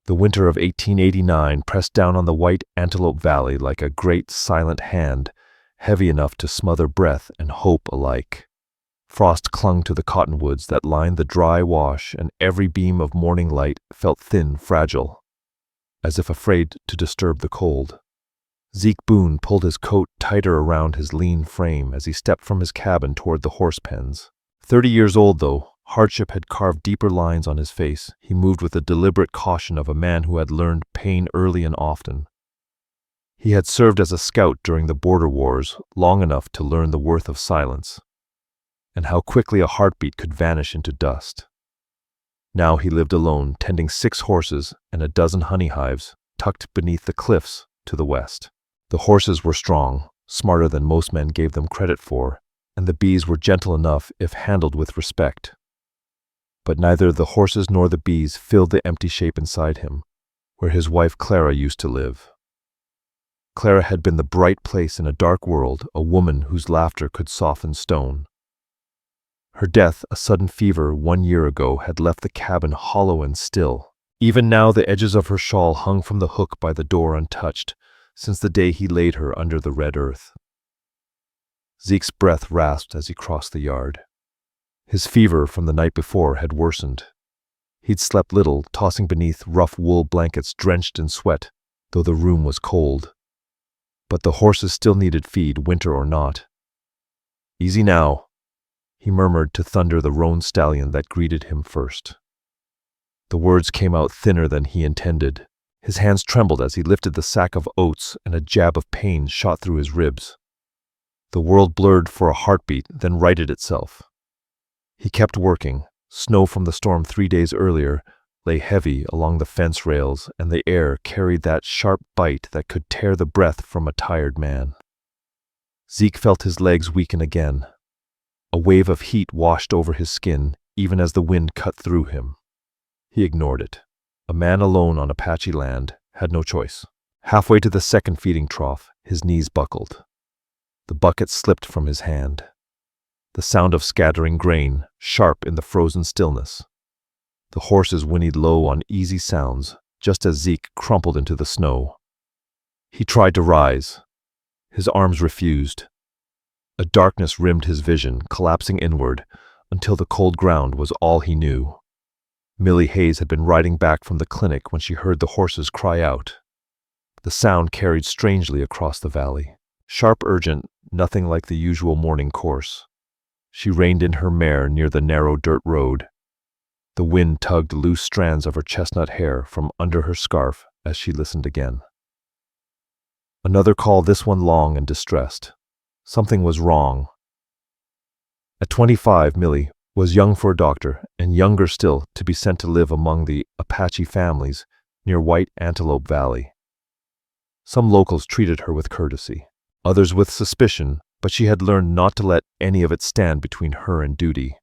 The winter of 1889 pressed down on the White Antelope Valley like a great silent hand, heavy enough to smother breath and hope alike. Frost clung to the cottonwoods that lined the dry wash, and every beam of morning light felt thin, fragile, as if afraid to disturb the cold. Zeke Boone pulled his coat tighter around his lean frame as he stepped from his cabin toward the horse pens. 30 years old, though, hardship had carved deeper lines on his face. He moved with the deliberate caution of a man who had learned pain early and often. He had served as a scout during the border wars long enough to learn the worth of silence, and how quickly a heartbeat could vanish into dust. Now he lived alone, tending 6 horses and a dozen honey hives tucked beneath the cliffs to the west. The horses were strong, smarter than most men gave them credit for, and the bees were gentle enough if handled with respect. But neither the horses nor the bees filled the empty shape inside him, where his wife Clara used to live. Clara had been the bright place in a dark world, a woman whose laughter could soften stone. Her death, a sudden fever 1 year ago, had left the cabin hollow and still. Even now the edges of her shawl hung from the hook by the door untouched, since the day he laid her under the red earth. Zeke's breath rasped as he crossed the yard. His fever from the night before had worsened. He'd slept little, tossing beneath rough wool blankets drenched in sweat, though the room was cold. But the horses still needed feed, winter or not. "Easy now," he murmured to Thunder, the roan stallion that greeted him first. The words came out thinner than he intended. His hands trembled as he lifted the sack of oats, and a jab of pain shot through his ribs. The world blurred for a heartbeat, then righted itself. He kept working. Snow from the storm 3 days earlier lay heavy along the fence rails, and the air carried that sharp bite that could tear the breath from a tired man. Zeke felt his legs weaken again. A wave of heat washed over his skin, even as the wind cut through him. He ignored it. A man alone on Apache land had no choice. Halfway to the second feeding trough, his knees buckled. The bucket slipped from his hand. The sound of scattering grain, sharp in the frozen stillness. The horses whinnied low on easy sounds, just as Zeke crumpled into the snow. He tried to rise. His arms refused. A darkness rimmed his vision, collapsing inward, until the cold ground was all he knew. Millie Hayes had been riding back from the clinic when she heard the horses cry out. The sound carried strangely across the valley. Sharp, urgent, nothing like the usual morning course. She reined in her mare near the narrow dirt road. The wind tugged loose strands of her chestnut hair from under her scarf as she listened again. Another call, this one long and distressed. Something was wrong. At 25, Millie was young for a doctor, and younger still to be sent to live among the Apache families near White Antelope Valley. Some locals treated her with courtesy, others with suspicion, but she had learned not to let any of it stand between her and duty.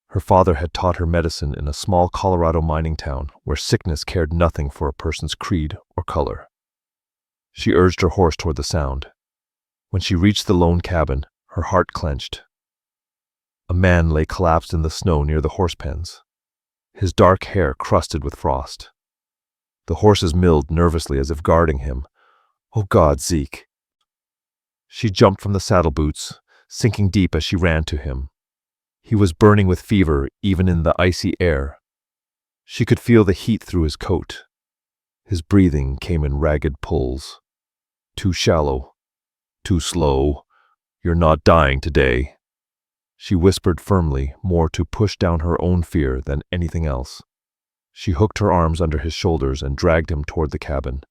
Her father had taught her medicine in a small Colorado mining town where sickness cared nothing for a person's creed or color. She urged her horse toward the sound. When she reached the lone cabin, her heart clenched. A man lay collapsed in the snow near the horse pens, his dark hair crusted with frost. The horses milled nervously as if guarding him. "Oh God, Zeke!" She jumped from the saddle boots, sinking deep as she ran to him. He was burning with fever, even in the icy air. She could feel the heat through his coat. His breathing came in ragged pulls. "Too shallow. Too slow. You're not dying today," she whispered firmly, more to push down her own fear than anything else. She hooked her arms under his shoulders and dragged him toward the cabin.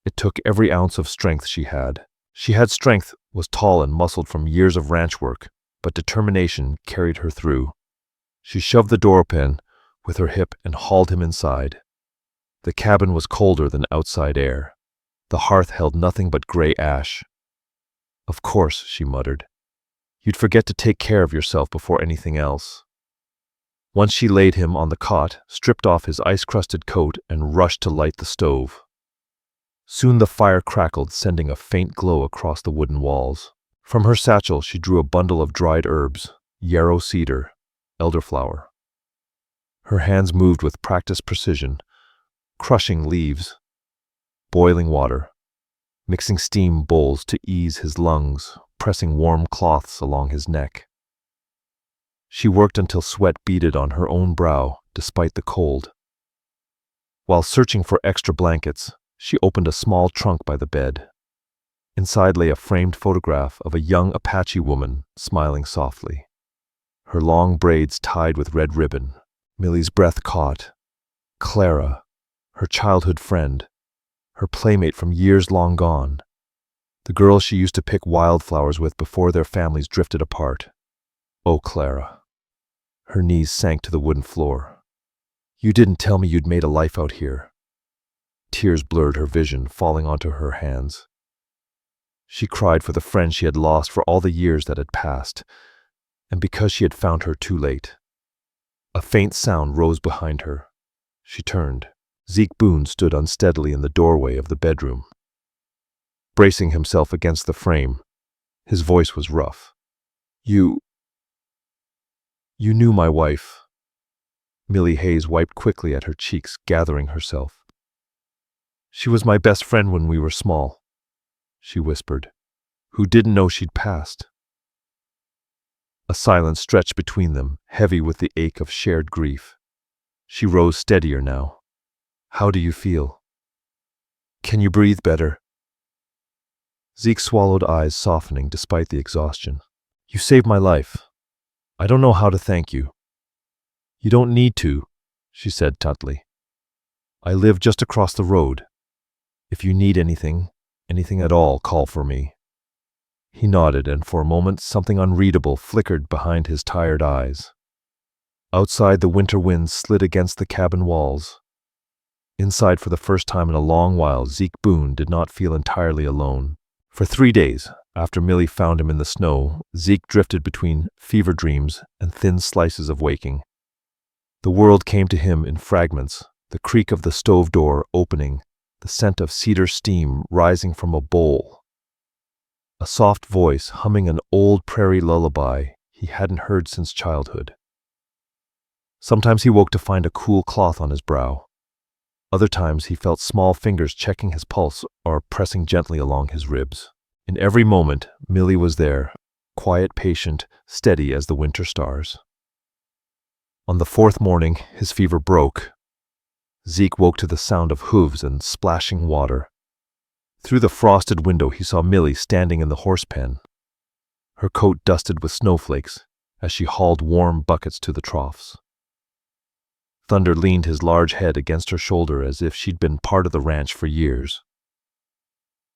It took every ounce of strength she had. She had strength, was tall and muscled from years of ranch work, but determination carried her through. She shoved the door open with her hip and hauled him inside. The cabin was colder than outside air. The hearth held nothing but gray ash. "Of course," she muttered. "You'd forget to take care of yourself before anything else." Once she laid him on the cot, stripped off his ice-crusted coat, and rushed to light the stove. Soon the fire crackled, sending a faint glow across the wooden walls. From her satchel she drew a bundle of dried herbs, yarrow cedar, elderflower. Her hands moved with practiced precision, crushing leaves, boiling water, mixing steam bowls to ease his lungs, pressing warm cloths along his neck. She worked until sweat beaded on her own brow, despite the cold. While searching for extra blankets, she opened a small trunk by the bed. Inside lay a framed photograph of a young Apache woman smiling softly. Her long braids tied with red ribbon. Millie's breath caught. Clara, her childhood friend, her playmate from years long gone, the girl she used to pick wildflowers with before their families drifted apart. Oh, Clara. Her knees sank to the wooden floor. You didn't tell me you'd made a life out here. Tears blurred her vision, falling onto her hands. She cried for the friend she had lost, for all the years that had passed, and because she had found her too late. A faint sound rose behind her. She turned. Zeke Boone stood unsteadily in the doorway of the bedroom. Bracing himself against the frame, his voice was rough. You knew my wife." Millie Hayes wiped quickly at her cheeks, gathering herself. "She was my best friend when we were small," she whispered. "Who didn't know she'd passed?" A silence stretched between them, heavy with the ache of shared grief. She rose steadier now. "How do you feel? Can you breathe better?" Zeke swallowed, eyes softening despite the exhaustion. "You saved my life. I don't know how to thank you." "You don't need to," she said tautly. "I live just across the road. If you need anything at all, call for me." He nodded, and for a moment something unreadable flickered behind his tired eyes. Outside, the winter wind slid against the cabin walls. Inside, for the first time in a long while, Zeke Boone did not feel entirely alone. For 3 days, after Millie found him in the snow, Zeke drifted between fever dreams and thin slices of waking. The world came to him in fragments, the creak of the stove door opening, the scent of cedar steam rising from a bowl, a soft voice humming an old prairie lullaby he hadn't heard since childhood. Sometimes he woke to find a cool cloth on his brow. Other times he felt small fingers checking his pulse or pressing gently along his ribs. In every moment, Millie was there, quiet, patient, steady as the winter stars. On the 4th morning, his fever broke. Zeke woke to the sound of hooves and splashing water. Through the frosted window, he saw Millie standing in the horse pen, her coat dusted with snowflakes as she hauled warm buckets to the troughs. Thunder leaned his large head against her shoulder as if she'd been part of the ranch for years.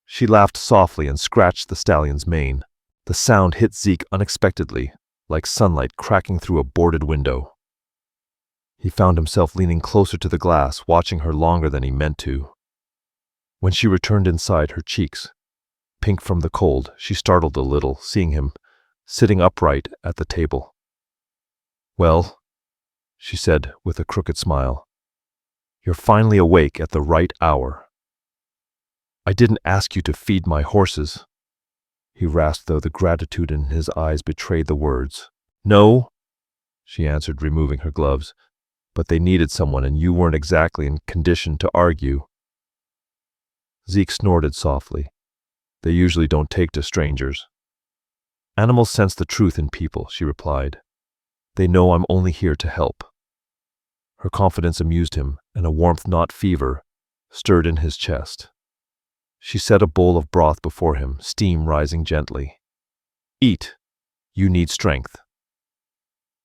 She laughed softly and scratched the stallion's mane. The sound hit Zeke unexpectedly, like sunlight cracking through a boarded window. He found himself leaning closer to the glass, watching her longer than he meant to. When she returned inside, her cheeks pink from the cold, she startled a little, seeing him sitting upright at the table. "Well," she said with a crooked smile, "you're finally awake at the right hour." "I didn't ask you to feed my horses," he rasped, though the gratitude in his eyes betrayed the words. "No," she answered, removing her gloves, "but they needed someone, and you weren't exactly in condition to argue." Zeke snorted softly. "They usually don't take to strangers." "Animals sense the truth in people," she replied. "They know I'm only here to help." Her confidence amused him, and a warmth not fever stirred in his chest. She set a bowl of broth before him, steam rising gently. "Eat. You need strength."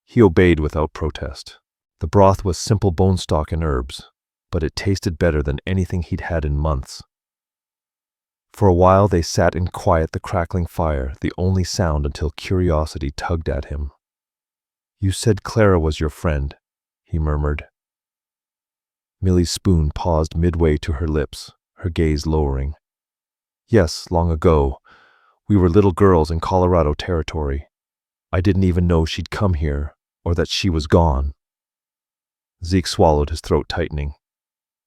He obeyed without protest. The broth was simple bone stock and herbs, but it tasted better than anything he'd had in months. For a while they sat in quiet, the crackling fire, the only sound, until curiosity tugged at him. "You said Clara was your friend," he murmured. Millie's spoon paused midway to her lips, her gaze lowering. "Yes, long ago. We were little girls in Colorado territory. I didn't even know she'd come here, or that she was gone." Zeke swallowed, his throat tightening.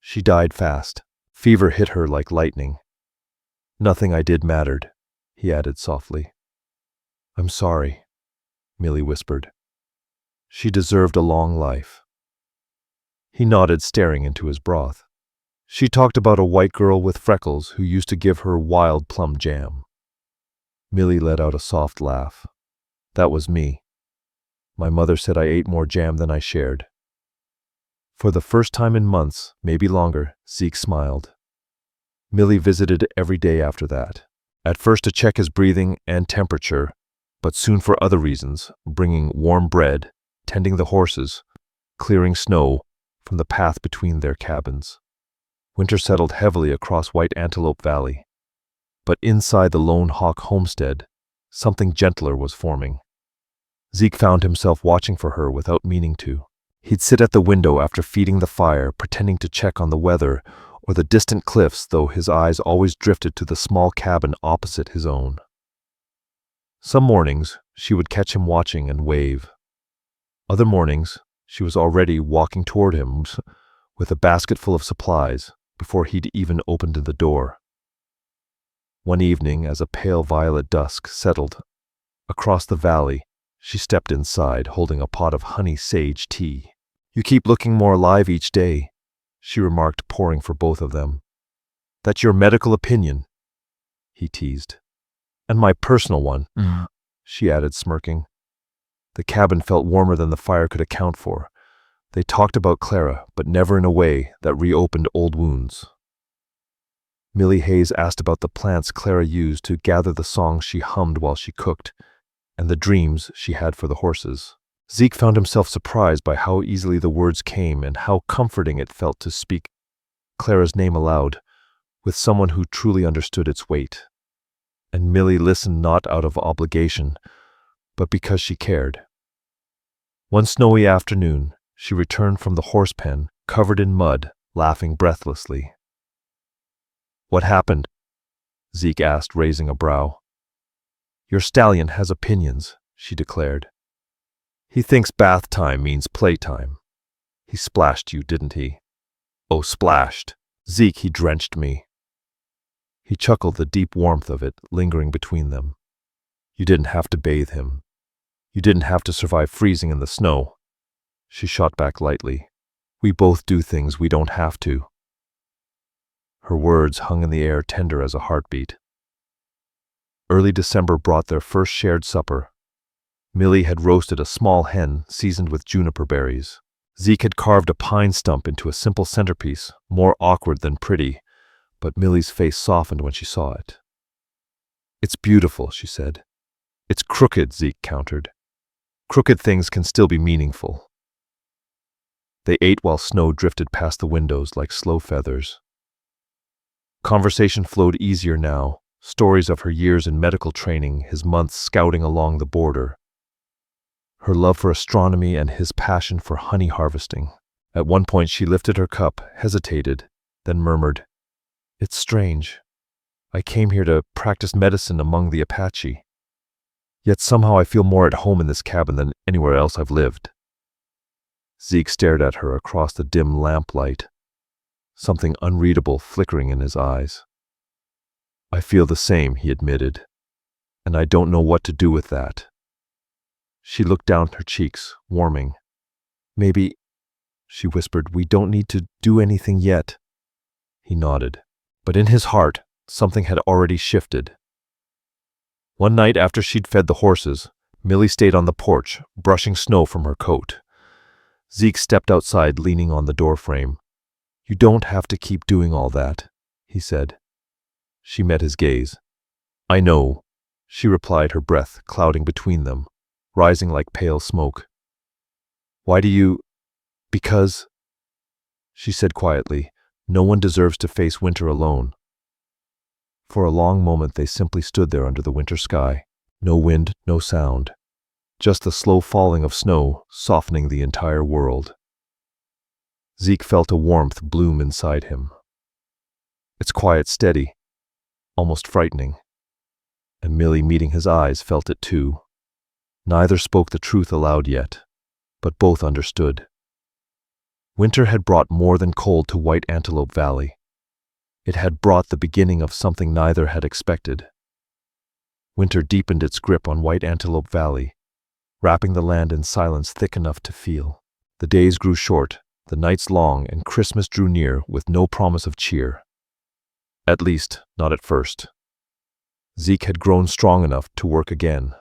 "She died fast. Fever hit her like lightning. Nothing I did mattered," he added softly. "I'm sorry," Millie whispered. "She deserved a long life." He nodded, staring into his broth. She talked about a white girl with freckles who used to give her wild plum jam. Millie let out a soft laugh. That was me. My mother said I ate more jam than I shared. For the first time in months, maybe longer, Zeke smiled. Millie visited every day after that, at first to check his breathing and temperature, but soon for other reasons, bringing warm bread, tending the horses, clearing snow from the path between their cabins. Winter settled heavily across White Antelope Valley, but inside the Lone Hawk homestead, something gentler was forming. Zeke found himself watching for her without meaning to. He'd sit at the window after feeding the fire, pretending to check on the weather or the distant cliffs, though his eyes always drifted to the small cabin opposite his own. Some mornings, she would catch him watching and wave. Other mornings, she was already walking toward him with a basket full of supplies before he'd even opened the door. One evening, as a pale violet dusk settled across the valley, she stepped inside, holding a pot of honey sage tea. "You keep looking more alive each day," she remarked, pouring for both of them. "That's your medical opinion," he teased. "And my personal one," she added, smirking. The cabin felt warmer than the fire could account for. They talked about Clara, but never in a way that reopened old wounds. Millie Hayes asked about the plants Clara used to gather the songs she hummed while she cooked, and the dreams she had for the horses. Zeke found himself surprised by how easily the words came and how comforting it felt to speak Clara's name aloud, with someone who truly understood its weight. And Millie listened not out of obligation, but because she cared. One snowy afternoon, she returned from the horse pen, covered in mud, laughing breathlessly. "What happened?" Zeke asked, raising a brow. "Your stallion has opinions," she declared. "He thinks bath time means playtime. He splashed you, didn't he?" "Oh, splashed. Zeke, he drenched me." He chuckled, the deep warmth of it lingering between them. "You didn't have to bathe him. You didn't have to survive freezing in the snow." She shot back lightly. "We both do things we don't have to." Her words hung in the air, tender as a heartbeat. Early December brought their first shared supper. Millie had roasted a small hen seasoned with juniper berries. Zeke had carved a pine stump into a simple centerpiece, more awkward than pretty, but Millie's face softened when she saw it. "It's beautiful," she said. "It's crooked," Zeke countered. "Crooked things can still be meaningful." They ate while snow drifted past the windows like slow feathers. Conversation flowed easier now, stories of her years in medical training, his months scouting along the border, her love for astronomy and his passion for honey harvesting. At one point she lifted her cup, hesitated, then murmured, "It's strange. I came here to practice medicine among the Apache. Yet somehow I feel more at home in this cabin than anywhere else I've lived." Zeke stared at her across the dim lamplight, something unreadable flickering in his eyes. "I feel the same," he admitted, "and I don't know what to do with that." She looked down her cheeks, warming. "Maybe," she whispered, "we don't need to do anything yet." He nodded. But in his heart, something had already shifted. One night after she'd fed the horses, Millie stayed on the porch, brushing snow from her coat. Zeke stepped outside, leaning on the doorframe. "You don't have to keep doing all that," he said. She met his gaze. "I know," she replied, her breath clouding between them, rising like pale smoke. "Why do you—" "Because," she said quietly, "no one deserves to face winter alone." For a long moment they simply stood there under the winter sky. No wind, no sound. Just the slow falling of snow, softening the entire world. Zeke felt a warmth bloom inside him. Its quiet, steady, almost frightening. And Millie, meeting his eyes, felt it too. Neither spoke the truth aloud yet, but both understood. Winter had brought more than cold to White Antelope Valley. It had brought the beginning of something neither had expected. Winter deepened its grip on White Antelope Valley, wrapping the land in silence thick enough to feel. The days grew short, The nights long and Christmas drew near with no promise of cheer. At least, not at first. Zeke had grown strong enough to work again,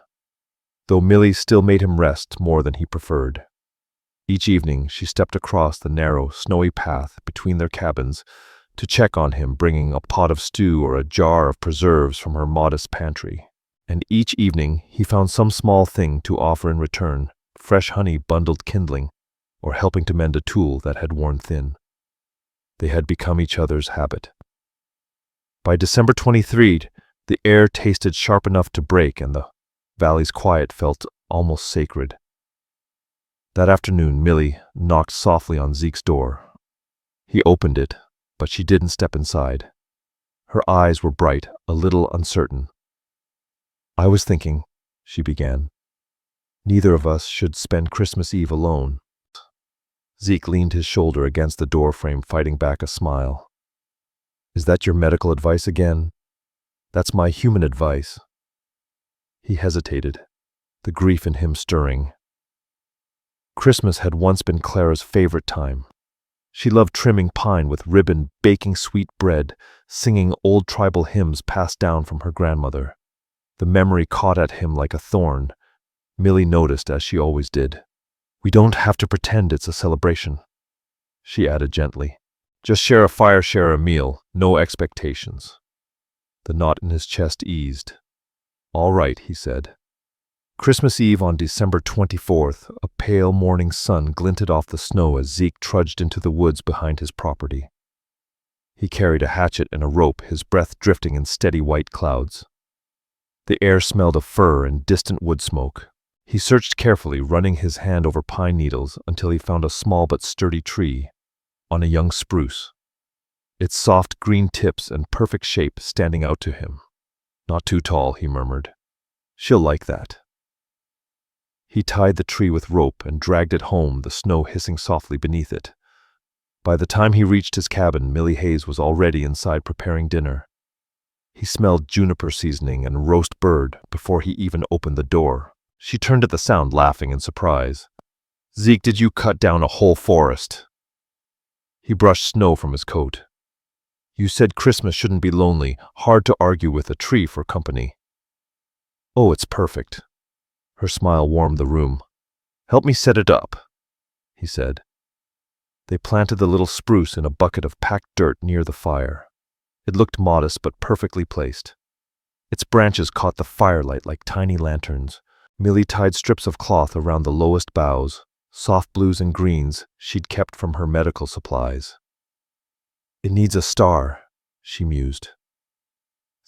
though Millie still made him rest more than he preferred. Each evening she stepped across the narrow, snowy path between their cabins to check on him, bringing a pot of stew or a jar of preserves from her modest pantry. And each evening he found some small thing to offer in return, fresh honey, bundled kindling, or helping to mend a tool that had worn thin. They had become each other's habit. By December 23rd, the air tasted sharp enough to break, and the valley's quiet felt almost sacred. That afternoon, Millie knocked softly on Zeke's door. He opened it, but she didn't step inside. Her eyes were bright, a little uncertain. "I was thinking," she began, "neither of us should spend Christmas Eve alone." Zeke leaned his shoulder against the doorframe, fighting back a smile. "Is that your medical advice again?" "That's my human advice." He hesitated, the grief in him stirring. Christmas had once been Clara's favorite time. She loved trimming pine with ribbon, baking sweet bread, singing old tribal hymns passed down from her grandmother. The memory caught at him like a thorn. Millie noticed, as she always did. "We don't have to pretend it's a celebration," she added gently. "Just share a fire, share a meal, no expectations." The knot in his chest eased. "All right," he said. Christmas Eve on December 24th, a pale morning sun glinted off the snow as Zeke trudged into the woods behind his property. He carried a hatchet and a rope, his breath drifting in steady white clouds. The air smelled of fir and distant wood smoke. He searched carefully, running his hand over pine needles until he found a small but sturdy tree on a young spruce, its soft green tips and perfect shape standing out to him. "Not too tall," he murmured. "She'll like that." He tied the tree with rope and dragged it home, the snow hissing softly beneath it. By the time he reached his cabin, Millie Hayes was already inside preparing dinner. He smelled juniper seasoning and roast bird before he even opened the door. She turned at the sound, laughing in surprise. "Zeke, did you cut down a whole forest?" He brushed snow from his coat. "You said Christmas shouldn't be lonely. Hard to argue with a tree for company." "Oh, it's perfect." Her smile warmed the room. "Help me set it up," he said. They planted the little spruce in a bucket of packed dirt near the fire. It looked modest but perfectly placed. Its branches caught the firelight like tiny lanterns. Millie tied strips of cloth around the lowest boughs, soft blues and greens she'd kept from her medical supplies. "It needs a star," she mused.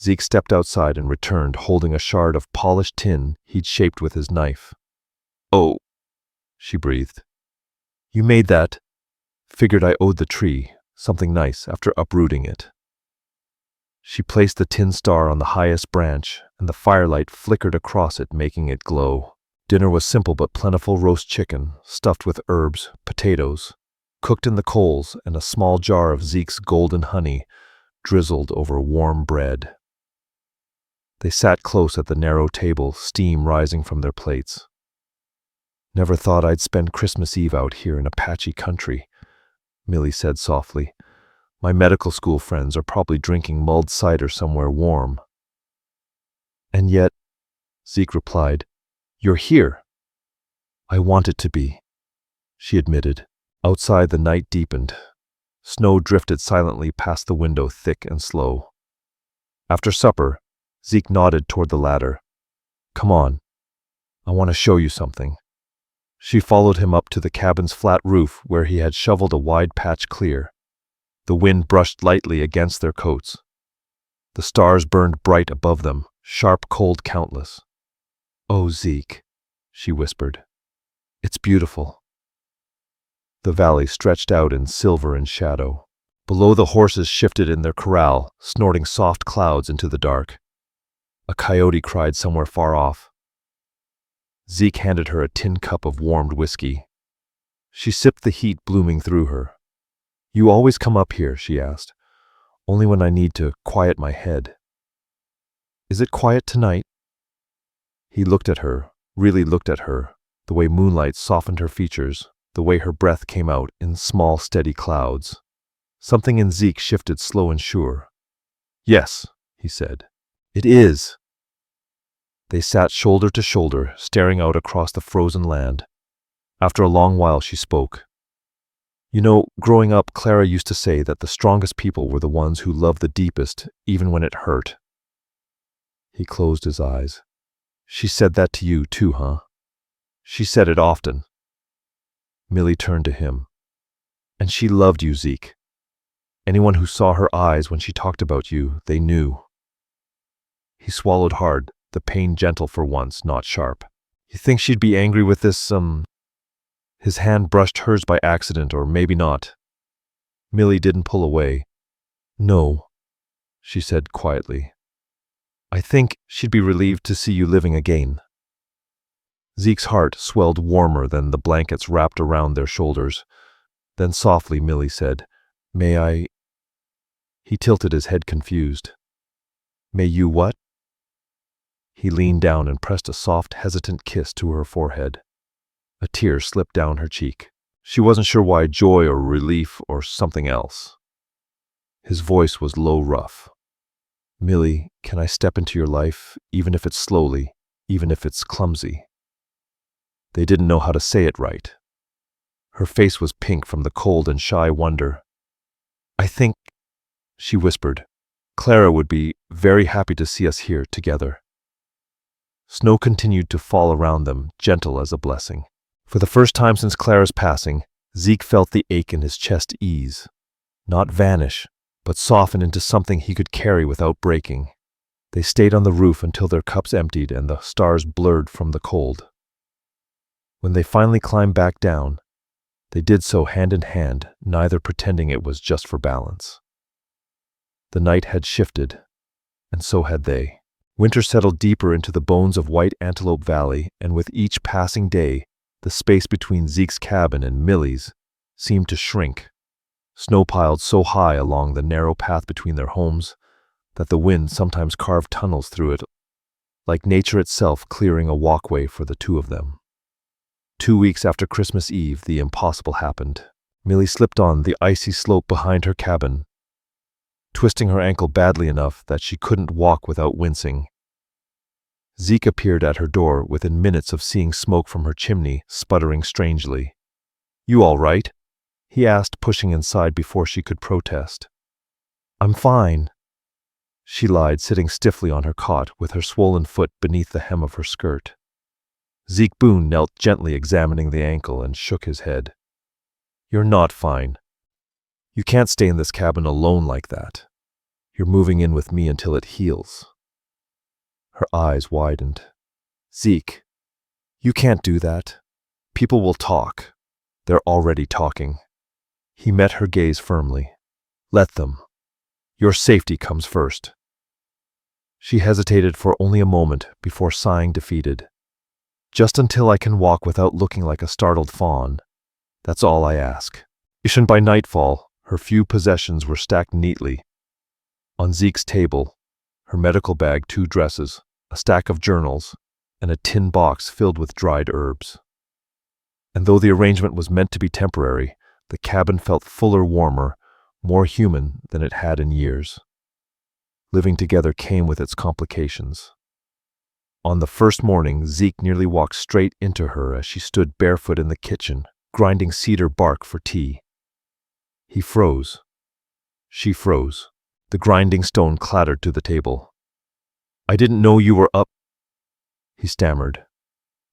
Zeke stepped outside and returned, holding a shard of polished tin he'd shaped with his knife. "Oh," she breathed. "You made that?" "Figured I owed the tree something nice after uprooting it." She placed the tin star on the highest branch, and the firelight flickered across it, making it glow. Dinner was simple but plentiful: roast chicken, stuffed with herbs, potatoes, cooked in the coals, and a small jar of Zeke's golden honey drizzled over warm bread. They sat close at the narrow table, steam rising from their plates. "Never thought I'd spend Christmas Eve out here in Apache country," Millie said softly. "My medical school friends are probably drinking mulled cider somewhere warm." "And yet," Zeke replied, "you're here." "I want it to be," she admitted. Outside, the night deepened. Snow drifted silently past the window, thick and slow. After supper, Zeke nodded toward the ladder. "Come on. I want to show you something." She followed him up to the cabin's flat roof, where he had shoveled a wide patch clear. The wind brushed lightly against their coats. The stars burned bright above them, sharp, cold, countless. "Oh, Zeke," she whispered. "It's beautiful." The valley stretched out in silver and shadow. Below, the horses shifted in their corral, snorting soft clouds into the dark. A coyote cried somewhere far off. Zeke handed her a tin cup of warmed whiskey. She sipped, the heat blooming through her. "You always come up here?" she asked. "Only when I need to quiet my head." "Is it quiet tonight?" He looked at her, really looked at her, the way moonlight softened her features, the way her breath came out in small, steady clouds. Something in Zeke shifted slow and sure. "Yes," he said. "It is." They sat shoulder to shoulder, staring out across the frozen land. After a long while, she spoke. "You know, growing up, Clara used to say that the strongest people were the ones who loved the deepest, even when it hurt." He closed his eyes. "She said that to you, too, huh?" "She said it often." Millie turned to him. "And she loved you, Zeke. Anyone who saw her eyes when she talked about you, they knew." He swallowed hard, the pain gentle for once, not sharp. "You think she'd be angry with this, His hand brushed hers by accident, or maybe not. Millie didn't pull away. "No," she said quietly. "I think she'd be relieved to see you living again." Zeke's heart swelled warmer than the blankets wrapped around their shoulders. Then softly Millie said, "May I—" He tilted his head confused. "May you what?" He leaned down and pressed a soft, hesitant kiss to her forehead. A tear slipped down her cheek. She wasn't sure why, joy or relief or something else. His voice was low, rough. "Millie, can I step into your life, even if it's slowly, even if it's clumsy?" They didn't know how to say it right. Her face was pink from the cold and shy wonder. "I think," she whispered, "Clara would be very happy to see us here together." Snow continued to fall around them, gentle as a blessing. For the first time since Clara's passing, Zeke felt the ache in his chest ease. Not vanish, but soften into something he could carry without breaking. They stayed on the roof until their cups emptied and the stars blurred from the cold. When they finally climbed back down, they did so hand in hand, neither pretending it was just for balance. The night had shifted, and so had they. Winter settled deeper into the bones of White Antelope Valley, and with each passing day, the space between Zeke's cabin and Millie's seemed to shrink. Snow piled so high along the narrow path between their homes that the wind sometimes carved tunnels through it, like nature itself clearing a walkway for the two of them. 2 weeks after Christmas Eve, the impossible happened. Millie slipped on the icy slope behind her cabin, twisting her ankle badly enough that she couldn't walk without wincing. Zeke appeared at her door within minutes of seeing smoke from her chimney, sputtering strangely. "You all right?" he asked, pushing inside before she could protest. "I'm fine," she lied, sitting stiffly on her cot with her swollen foot beneath the hem of her skirt. Zeke Boone knelt gently, examining the ankle, and shook his head. "You're not fine. You can't stay in this cabin alone like that. You're moving in with me until it heals." Her eyes widened. "Zeke, you can't do that. People will talk. They're already talking." He met her gaze firmly. "Let them. Your safety comes first." She hesitated for only a moment before sighing defeated. "Just until I can walk without looking like a startled fawn. That's all I ask." And by nightfall, her few possessions were stacked neatly. On Zeke's table, her medical bag, 2 dresses, a stack of journals, and a tin box filled with dried herbs. And though the arrangement was meant to be temporary, the cabin felt fuller, warmer, more human than it had in years. Living together came with its complications. On the first morning, Zeke nearly walked straight into her as she stood barefoot in the kitchen, grinding cedar bark for tea. He froze. She froze. The grinding stone clattered to the table. "I didn't know you were up," he stammered.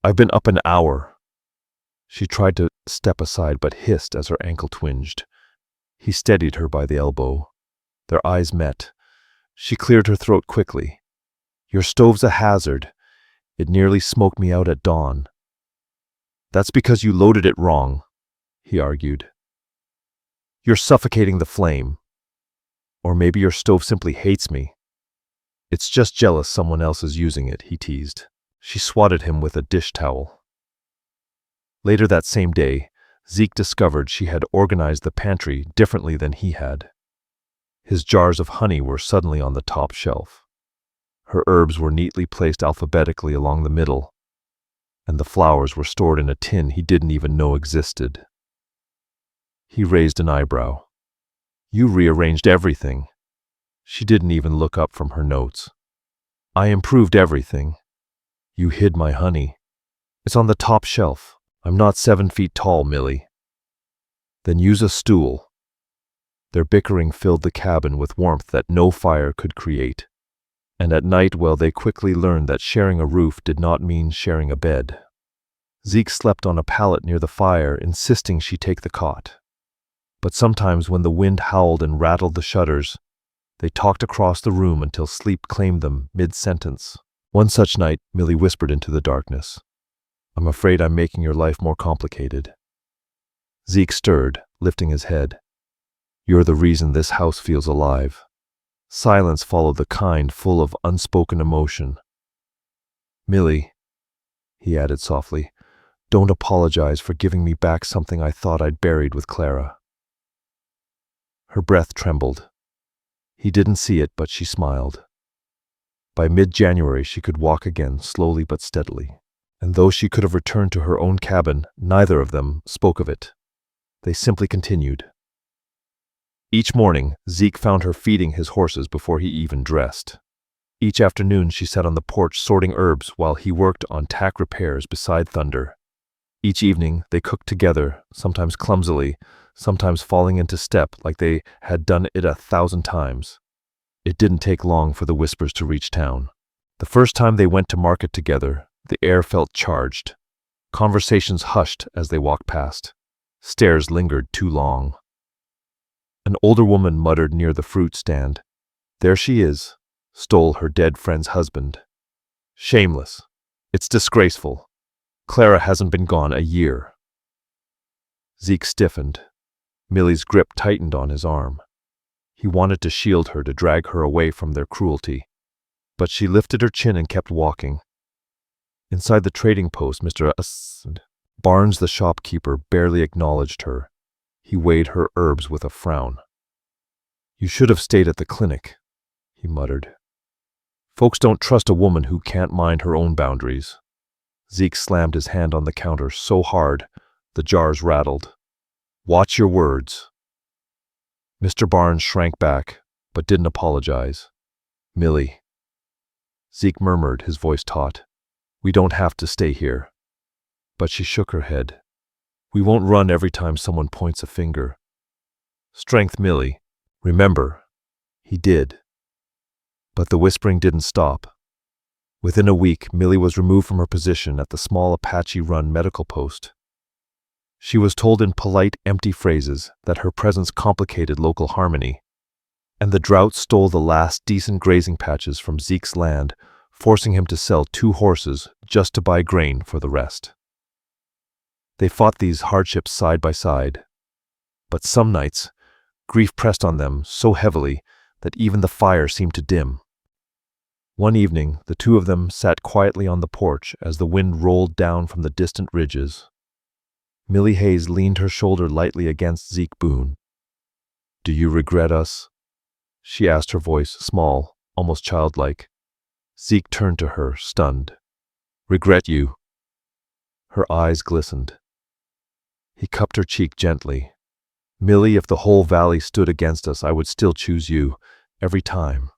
"I've been up an hour." She tried to step aside but hissed as her ankle twinged. He steadied her by the elbow. Their eyes met. She cleared her throat quickly. "Your stove's a hazard. It nearly smoked me out at dawn." "That's because you loaded it wrong," he argued. "You're suffocating the flame. Or maybe your stove simply hates me. It's just jealous someone else is using it," he teased. She swatted him with a dish towel. Later that same day, Zeke discovered she had organized the pantry differently than he had. His jars of honey were suddenly on the top shelf. Her herbs were neatly placed alphabetically along the middle, and the flowers were stored in a tin he didn't even know existed. He raised an eyebrow. You rearranged everything. She didn't even look up from her notes. I improved everything. You hid my honey. It's on the top shelf. I'm not 7 feet tall, Millie. Then use a stool. Their bickering filled the cabin with warmth that no fire could create. And at night, well, they quickly learned that sharing a roof did not mean sharing a bed. Zeke slept on a pallet near the fire, insisting she take the cot. But sometimes when the wind howled and rattled the shutters, they talked across the room until sleep claimed them mid-sentence. One such night, Millie whispered into the darkness, I'm afraid I'm making your life more complicated. Zeke stirred, lifting his head. You're the reason this house feels alive. Silence followed the kind, full of unspoken emotion. Millie, he added softly, don't apologize for giving me back something I thought I'd buried with Clara. Her breath trembled. He didn't see it, but she smiled. By mid-January, she could walk again, slowly but steadily. And though she could have returned to her own cabin, neither of them spoke of it. They simply continued. Each morning, Zeke found her feeding his horses before he even dressed. Each afternoon, she sat on the porch sorting herbs while he worked on tack repairs beside Thunder. Each evening, they cooked together, sometimes clumsily, sometimes falling into step like they had done it 1,000 times. It didn't take long for the whispers to reach town. The first time they went to market together, the air felt charged. Conversations hushed as they walked past. Stares lingered too long. An older woman muttered near the fruit stand, There she is, stole her dead friend's husband. Shameless. It's disgraceful. Clara hasn't been gone a year. Zeke stiffened. Millie's grip tightened on his arm. He wanted to shield her, to drag her away from their cruelty. But she lifted her chin and kept walking. Inside the trading post, Mr. Barnes, the shopkeeper, barely acknowledged her. He weighed her herbs with a frown. You should have stayed at the clinic, he muttered. Folks don't trust a woman who can't mind her own boundaries. Zeke slammed his hand on the counter so hard, the jars rattled. Watch your words. Mr. Barnes shrank back, but didn't apologize. Millie. Zeke murmured, his voice taut. We don't have to stay here. But she shook her head. We won't run every time someone points a finger. Strength, Millie. Remember. He did. But the whispering didn't stop. Within a week, Millie was removed from her position at the small Apache-run medical post. She was told in polite, empty phrases that her presence complicated local harmony, and the drought stole the last decent grazing patches from Zeke's land, forcing him to sell 2 horses just to buy grain for the rest. They fought these hardships side by side, but some nights, grief pressed on them so heavily that even the fire seemed to dim. One evening, the two of them sat quietly on the porch as the wind rolled down from the distant ridges. Millie Hayes leaned her shoulder lightly against Zeke Boone. Do you regret us? She asked, her voice small, almost childlike. Zeke turned to her, stunned. Regret you? Her eyes glistened. He cupped her cheek gently. Millie, if the whole valley stood against us, I would still choose you, every time.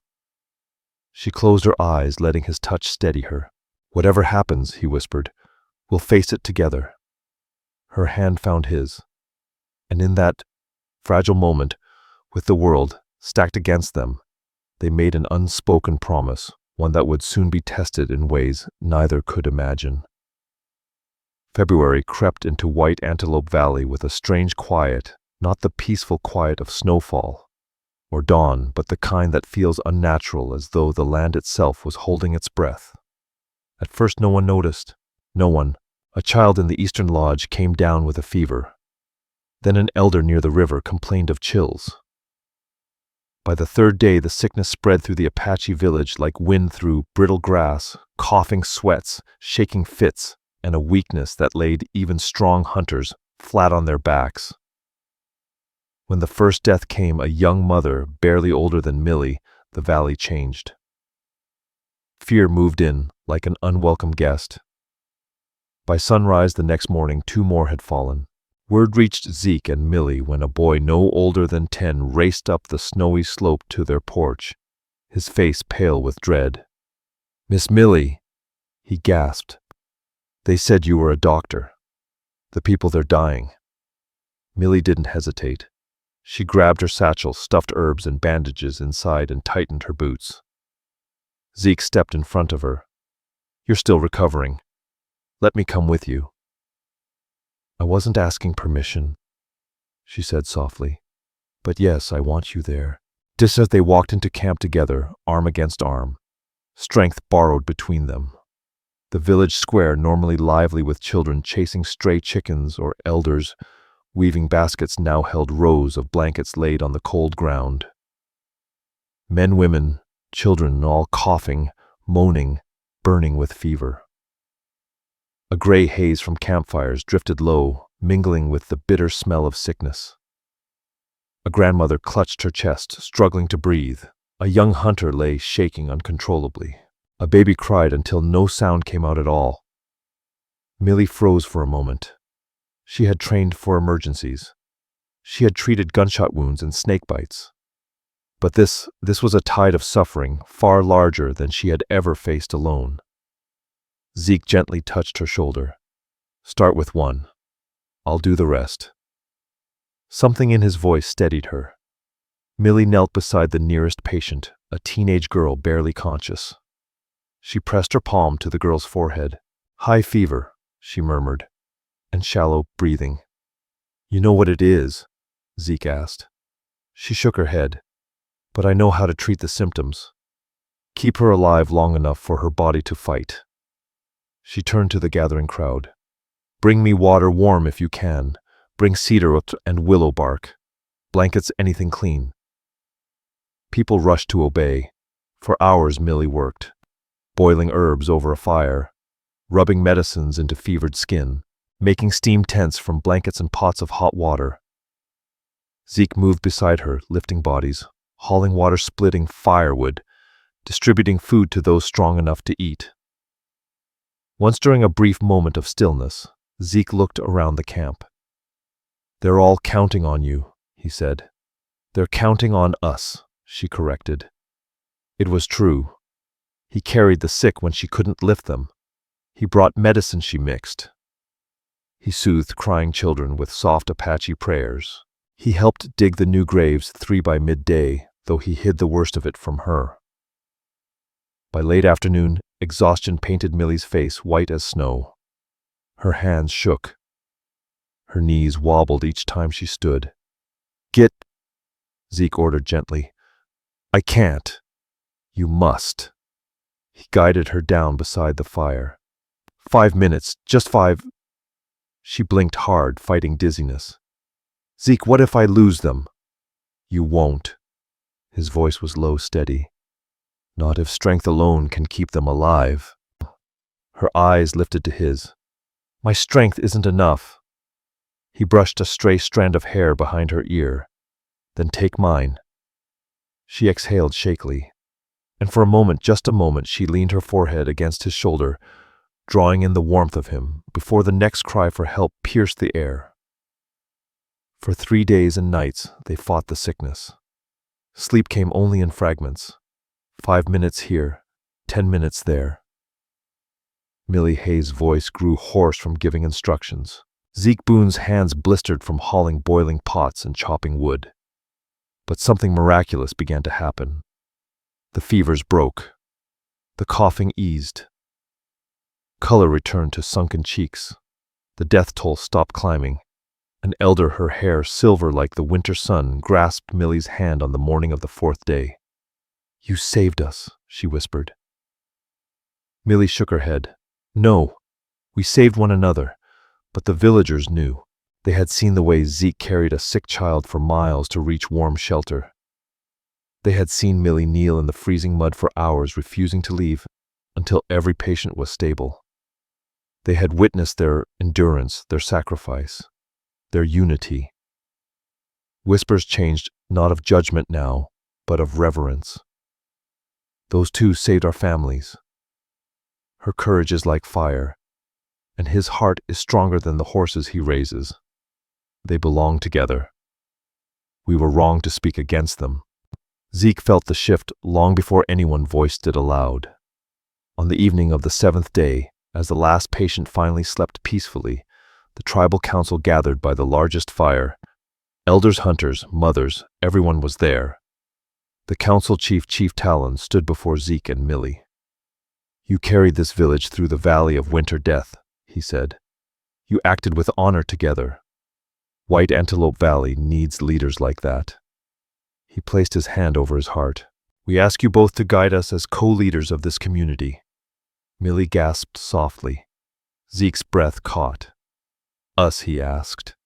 She closed her eyes, letting his touch steady her. Whatever happens, he whispered, we'll face it together. Her hand found his. And in that fragile moment, with the world stacked against them, they made an unspoken promise, one that would soon be tested in ways neither could imagine. February crept into White Antelope Valley with a strange quiet, not the peaceful quiet of snowfall or dawn, but the kind that feels unnatural, as though the land itself was holding its breath. At first no one noticed. No one. A child in the eastern lodge came down with a fever. Then an elder near the river complained of chills. By the 3rd day, the sickness spread through the Apache village like wind through brittle grass, coughing sweats, shaking fits, and a weakness that laid even strong hunters flat on their backs. When the first death came, a young mother, barely older than Millie, the valley changed. Fear moved in like an unwelcome guest. By sunrise the next morning, 2 more had fallen. Word reached Zeke and Millie when a boy no older than 10 raced up the snowy slope to their porch, his face pale with dread. "Miss Millie," he gasped. "They said you were a doctor. The people, they're dying." Millie didn't hesitate. She grabbed her satchel, stuffed herbs and bandages inside, and tightened her boots. Zeke stepped in front of her. "You're still recovering. Let me come with you." "I wasn't asking permission," she said softly. "But yes, I want you there." Just as they walked into camp together, arm against arm, strength borrowed between them. The village square, normally lively with children chasing stray chickens or elders weaving baskets, now held rows of blankets laid on the cold ground. Men, women, children, all coughing, moaning, burning with fever. A gray haze from campfires drifted low, mingling with the bitter smell of sickness. A grandmother clutched her chest, struggling to breathe. A young hunter lay shaking uncontrollably. A baby cried until no sound came out at all. Millie froze for a moment. She had trained for emergencies. She had treated gunshot wounds and snake bites. But this was a tide of suffering far larger than she had ever faced alone. Zeke gently touched her shoulder. "Start with one. I'll do the rest." Something in his voice steadied her. Millie knelt beside the nearest patient, a teenage girl barely conscious. She pressed her palm to the girl's forehead. "High fever," she murmured, "and shallow breathing." "You know what it is?" Zeke asked. She shook her head. "But I know how to treat the symptoms. Keep her alive long enough for her body to fight." She turned to the gathering crowd. "Bring me water warm if you can. Bring cedar wood and willow bark. Blankets, anything clean." People rushed to obey. For hours Millie worked, boiling herbs over a fire, rubbing medicines into fevered skin, making steam tents from blankets and pots of hot water. Zeke moved beside her, lifting bodies, hauling water, splitting firewood, distributing food to those strong enough to eat. Once during a brief moment of stillness, Zeke looked around the camp. "They're all counting on you," he said. "They're counting on us," she corrected. It was true. He carried the sick when she couldn't lift them. He brought medicine she mixed. He soothed crying children with soft Apache prayers. He helped dig the new graves 3 by midday, though he hid the worst of it from her. By late afternoon, exhaustion painted Millie's face white as snow. Her hands shook. Her knees wobbled each time she stood. "Get," Zeke ordered gently. "I can't. You must." He guided her down beside the fire. 5 minutes, just 5. She blinked hard, fighting dizziness. "Zeke, what if I lose them?" "You won't." His voice was low, steady. "Not if strength alone can keep them alive." Her eyes lifted to his. "My strength isn't enough." He brushed a stray strand of hair behind her ear. "Then take mine." She exhaled shakily, and for a moment, just a moment, she leaned her forehead against his shoulder, drawing in the warmth of him, before the next cry for help pierced the air. For 3 days and nights they fought the sickness. Sleep came only in fragments. 5 minutes here, 10 minutes there. Millie Hayes' voice grew hoarse from giving instructions. Zeke Boone's hands blistered from hauling boiling pots and chopping wood. But something miraculous began to happen. The fevers broke. The coughing eased. Color returned to sunken cheeks. The death toll stopped climbing. An elder, her hair silver like the winter sun, grasped Millie's hand on the morning of the 4th day. "You saved us," she whispered. Millie shook her head. "No, we saved one another." But the villagers knew. They had seen the way Zeke carried a sick child for miles to reach warm shelter. They had seen Millie kneel in the freezing mud for hours, refusing to leave until every patient was stable. They had witnessed their endurance, their sacrifice, their unity. Whispers changed, not of judgment now, but of reverence. "Those two saved our families. Her courage is like fire, and his heart is stronger than the horses he raises." They belong together. We were wrong to speak against them. Zeke felt the shift long before anyone voiced it aloud. On the evening of the 7th day, as the last patient finally slept peacefully, the tribal council gathered by the largest fire. Elders, hunters, mothers, everyone was there. The council chief, Chief Talon, stood before Zeke and Millie. "You carried this village through the valley of winter death," he said. "You acted with honor together. White Antelope Valley needs leaders like that." He placed his hand over his heart. "We ask you both to guide us as co-leaders of this community." Millie gasped softly. Zeke's breath caught. "Us?" he asked.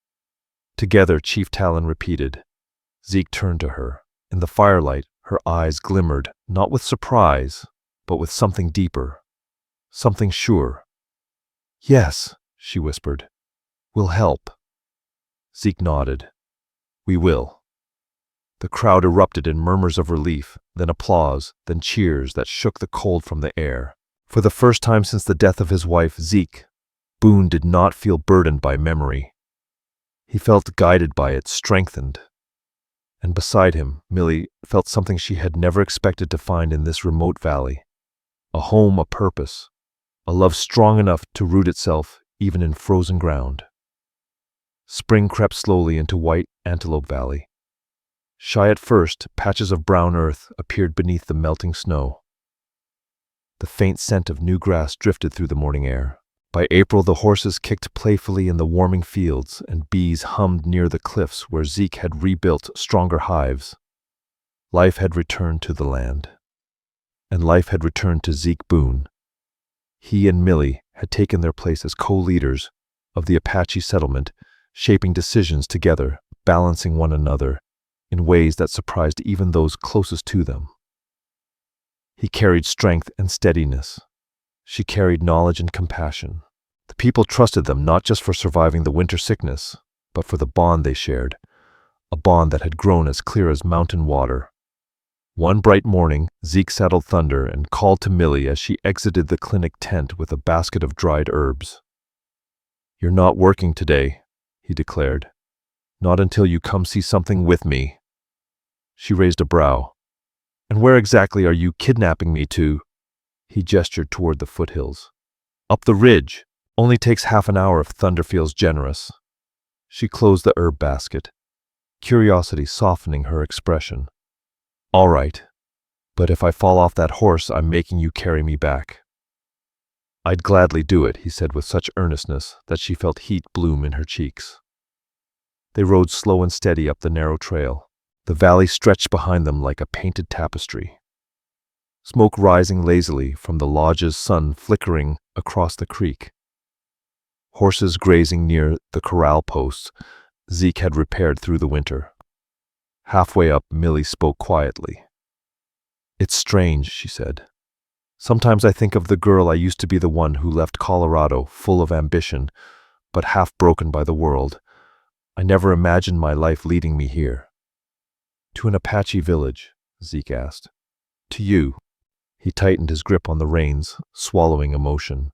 "Together," Chief Talon repeated. Zeke turned to her. In the firelight, her eyes glimmered, not with surprise, but with something deeper, something sure. "Yes," she whispered. "We'll help." Zeke nodded. "We will." The crowd erupted in murmurs of relief, then applause, then cheers that shook the cold from the air. For the first time since the death of his wife, Zeke, Boone did not feel burdened by memory. He felt guided by it, strengthened. And beside him, Millie felt something she had never expected to find in this remote valley. A home, a purpose, a love strong enough to root itself even in frozen ground. Spring crept slowly into White Antelope Valley. Shy at first, patches of brown earth appeared beneath the melting snow. The faint scent of new grass drifted through the morning air. By April, the horses kicked playfully in the warming fields, and bees hummed near the cliffs where Zeke had rebuilt stronger hives. Life had returned to the land. And life had returned to Zeke Boone. He and Millie had taken their place as co-leaders of the Apache settlement, shaping decisions together, balancing one another in ways that surprised even those closest to them. He carried strength and steadiness. She carried knowledge and compassion. The people trusted them not just for surviving the winter sickness, but for the bond they shared, a bond that had grown as clear as mountain water. One bright morning, Zeke saddled Thunder and called to Millie as she exited the clinic tent with a basket of dried herbs. "You're not working today," he declared. "Not until you come see something with me." She raised a brow. "And where exactly are you kidnapping me to?" He gestured toward the foothills. "Up the ridge. Only takes half an hour if Thunder feels generous." She closed the herb basket, curiosity softening her expression. "All right. But if I fall off that horse, I'm making you carry me back." "I'd gladly do it," he said with such earnestness that she felt heat bloom in her cheeks. They rode slow and steady up the narrow trail. The valley stretched behind them like a painted tapestry. Smoke rising lazily from the lodge's sun flickering across the creek. Horses grazing near the corral posts Zeke had repaired through the winter. Halfway up, Millie spoke quietly. "It's strange," she said. "Sometimes I think of the girl I used to be, the one who left Colorado full of ambition, but half broken by the world. I never imagined my life leading me here." "To an Apache village?" Zeke asked. "To you." He tightened his grip on the reins, swallowing emotion.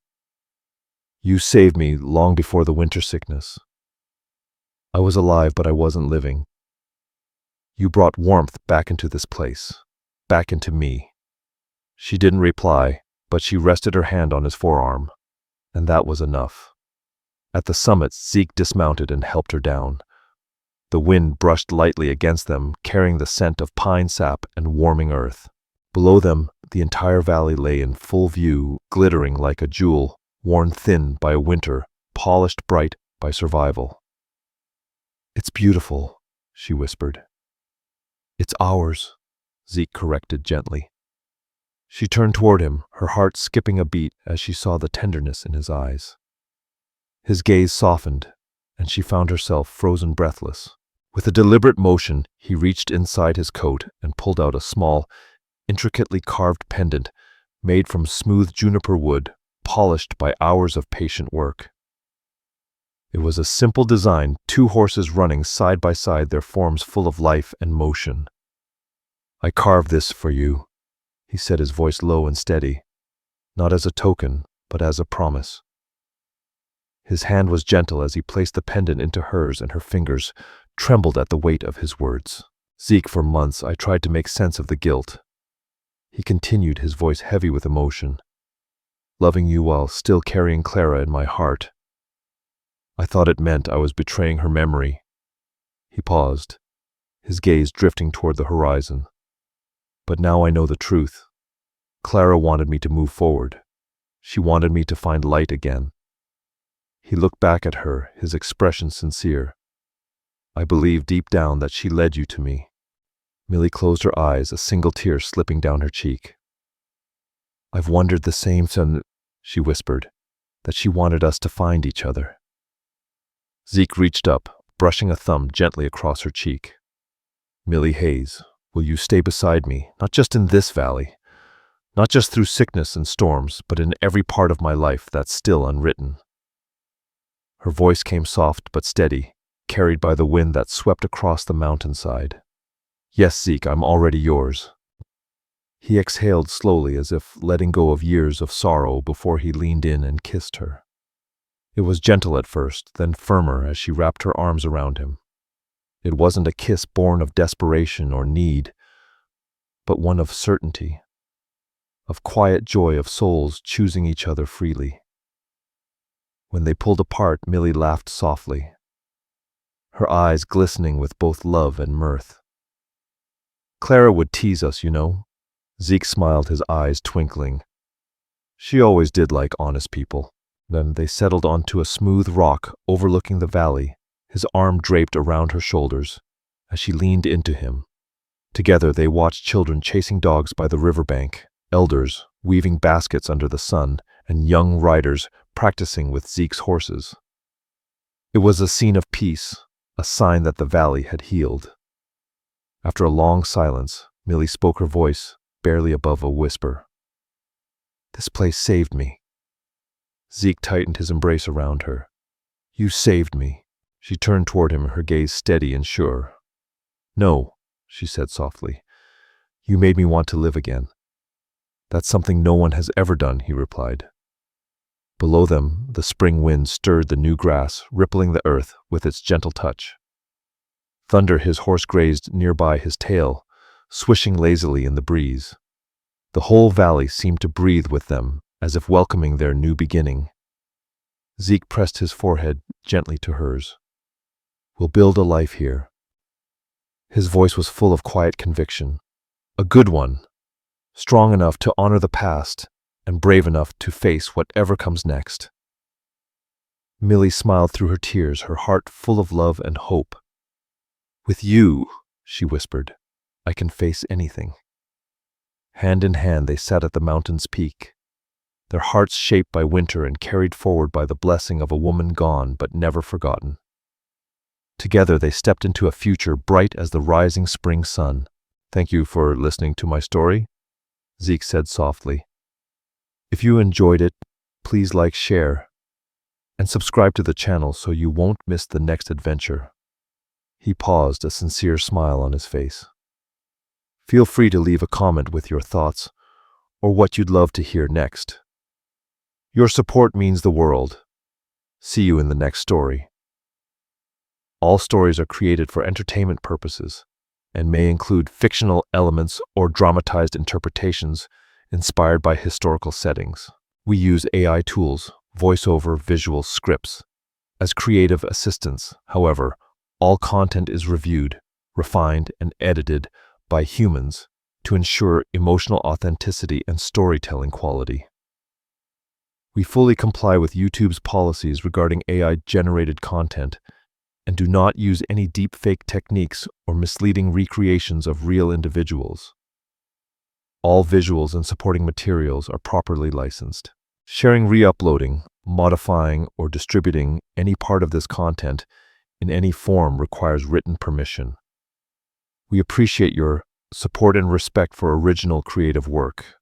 "You saved me long before the winter sickness. I was alive, but I wasn't living. You brought warmth back into this place, back into me." She didn't reply, but she rested her hand on his forearm, and that was enough. At the summit, Zeke dismounted and helped her down. The wind brushed lightly against them, carrying the scent of pine sap and warming earth. Below them, the entire valley lay in full view, glittering like a jewel, worn thin by winter, polished bright by survival. "It's beautiful," she whispered. "It's ours," Zeke corrected gently. She turned toward him, her heart skipping a beat as she saw the tenderness in his eyes. His gaze softened, and she found herself frozen breathless. With a deliberate motion, he reached inside his coat and pulled out a small, intricately carved pendant made from smooth juniper wood, polished by hours of patient work. It was a simple design, 2 horses running side by side, their forms full of life and motion. "I carved this for you," he said, his voice low and steady, "not as a token, but as a promise." His hand was gentle as he placed the pendant into hers, and her fingers trembled at the weight of his words. Zeke, for months I tried to make sense of the guilt. He continued, his voice heavy with emotion. Loving you while still carrying Clara in my heart. I thought it meant I was betraying her memory. He paused, his gaze drifting toward the horizon. But now I know the truth. Clara wanted me to move forward. She wanted me to find light again. He looked back at her, his expression sincere. I believe deep down that she led you to me. Millie closed her eyes, a single tear slipping down her cheek. I've wondered the same thing, she whispered, that she wanted us to find each other. Zeke reached up, brushing a thumb gently across her cheek. Millie Hayes, will you stay beside me, not just in this valley, not just through sickness and storms, but in every part of my life that's still unwritten? Her voice came soft but steady, carried by the wind that swept across the mountainside. Yes, Zeke, I'm already yours. He exhaled slowly, as if letting go of years of sorrow before he leaned in and kissed her. It was gentle at first, then firmer as she wrapped her arms around him. It wasn't a kiss born of desperation or need, but one of certainty, of quiet joy of souls choosing each other freely. When they pulled apart, Millie laughed softly, her eyes glistening with both love and mirth. Clara would tease us, you know. Zeke smiled, his eyes twinkling. She always did like honest people. Then they settled onto a smooth rock overlooking the valley, his arm draped around her shoulders, as she leaned into him. Together they watched children chasing dogs by the riverbank, elders weaving baskets under the sun, and young riders practicing with Zeke's horses. It was a scene of peace, a sign that the valley had healed. After a long silence, Millie spoke, her voice barely above a whisper. This place saved me. Zeke tightened his embrace around her. You saved me. She turned toward him, her gaze steady and sure. No, she said softly. You made me want to live again. That's something no one has ever done, he replied. Below them, the spring wind stirred the new grass, rippling the earth with its gentle touch. Thunder, his horse, grazed nearby, his tail swishing lazily in the breeze. The whole valley seemed to breathe with them, as if welcoming their new beginning. Zeke pressed his forehead gently to hers. We'll build a life here. His voice was full of quiet conviction. A good one, strong enough to honor the past and brave enough to face whatever comes next. Millie smiled through her tears, her heart full of love and hope. With you, she whispered, I can face anything. Hand in hand they sat at the mountain's peak, their hearts shaped by winter and carried forward by the blessing of a woman gone but never forgotten. Together they stepped into a future bright as the rising spring sun. Thank you for listening to my story, Zeke said softly. If you enjoyed it, please like, share, and subscribe to the channel so you won't miss the next adventure. He paused, a sincere smile on his face. Feel free to leave a comment with your thoughts or what you'd love to hear next. Your support means the world. See you in the next story. All stories are created for entertainment purposes and may include fictional elements or dramatized interpretations inspired by historical settings. We use AI tools, voiceover, visual scripts, as creative assistants. However, all content is reviewed, refined, and edited by humans to ensure emotional authenticity and storytelling quality. We fully comply with YouTube's policies regarding AI-generated content and do not use any deepfake techniques or misleading recreations of real individuals. All visuals and supporting materials are properly licensed. Sharing, re-uploading, modifying, or distributing any part of this content in any form requires written permission. We appreciate your support and respect for original creative work.